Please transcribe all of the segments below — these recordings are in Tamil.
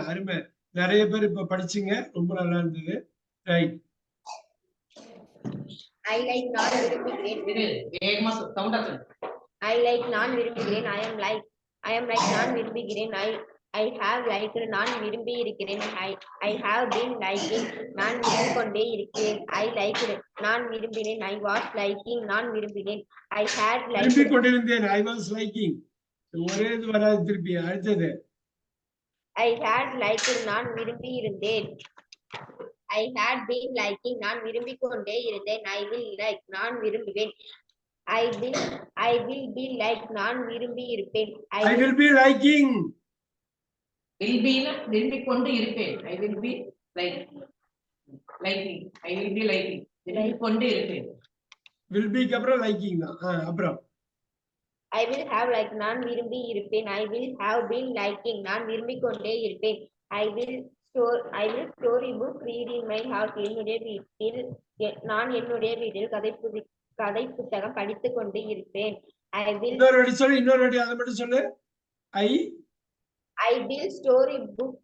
அருமை. நிறைய பேர் இப்ப படிச்சீங்க. ரொம்ப நல்லா இருந்தது. ரைட். I like நான் விரும்புகிறேன். வேகமா சவுண்டா சொல்லு. I like நான் விரும்புகிறேன். I am like நான் விரும்புகிறேன். I have liked நான் விரும்பி இருக்கிறேன். I have been liking நான் விரும்பிக் கொண்டே இருக்கிறேன். I liked நான் விரும்பினேன். I was liking நான் விரும்பினேன். I had liked விரும்பிக் கொண்டிருந்தேன். I was liking. ஒரே இது வராது திருப்பி. அடுத்தது. I had liked நான் விரும்பி இருந்தேன். I had been liking நான் விரும்பிக் கொண்டே இருந்தேன். I will like நான் விரும்புவேன். I will be like நான் விரும்பி இருப்பேன். I will be liking. will be விரும்பிக் கொண்டு இருப்பேன். I will be liking. I will be liking விரும்பிக் கொண்டு இருப்பேன். will be க்கு அப்புறம் liking தான். அப்புறம் I will have like நான் விரும்பி இருப்பேன். I will have been liking நான் விரும்பிக் கொண்டே இருப்பேன். I will story book read in my house என்னுடைய வீட்டில் நான் என்னுடைய வீட்டில் கதை புத்தகம் படித்துக் கொண்டு இருப்பேன். I will இன்னொரு வாட்டி அதை மட்டும் சொல்லு. I will story book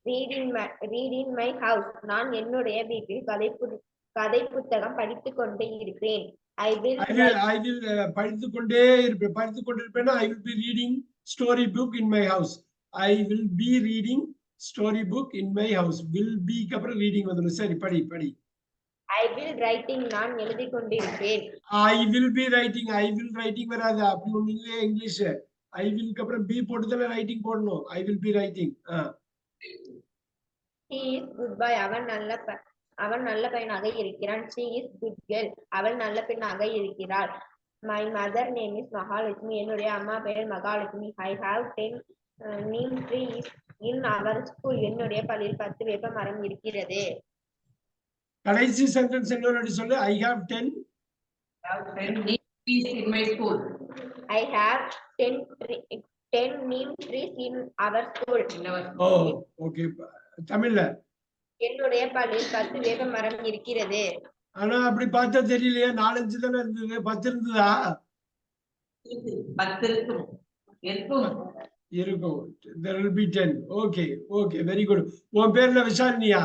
read in my house நான் என்னுடைய வீட்டில் கதை புத்தகம் படித்துக் கொண்டு இருப்பேன். I will படித்துக் கொண்டே இருப்பேன். படித்துக் கொண்டிருப்பேன்னா I will be reading story book in my house. I will be reading story book in my house. will be க்கு அப்புறம் reading வந்துரும். சரி படி. I will writing நான் எழுதிக் கொண்டிருப்பேன். I will be writing. I will writing வராது. அப்படி ஒண்ணு இல்லையே இங்கிலீஷ். I will க்கு அப்புறம் be போட்டு தான் writing போடணும். I will be writing. He is good boy. அவன் நல்ல பையனாக இருக்கிறான். She is good girl. அவள் நல்ல பெண்ணாக இருக்கிறாள். My mother name is Mahalakshmi. என்னுடைய அம்மா பெயர் Mahalakshmi. I have 10 neem trees in our school. என்னுடைய பள்ளியில் 10 வேப்ப மரம் இருக்கிறது. கடைசி சென்டென்ஸ் என்னன்னு சொல்லு. I have 10 neem trees in my school. I have 10 neem trees in our school. okay. தமிழ்ல என்னுடைய பள்ளியில் 10 வேப்ப மரம் இருக்கிறது. ஆனா அப்படி பார்த்தா தெரியலையே. 4-5 தானே இருந்தது. 10 இருந்ததா? 10 இருக்கும். There will be 10. Okay. Very good. உன் பேர்ல விசாரணியா?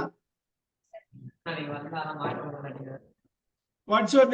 What's your name?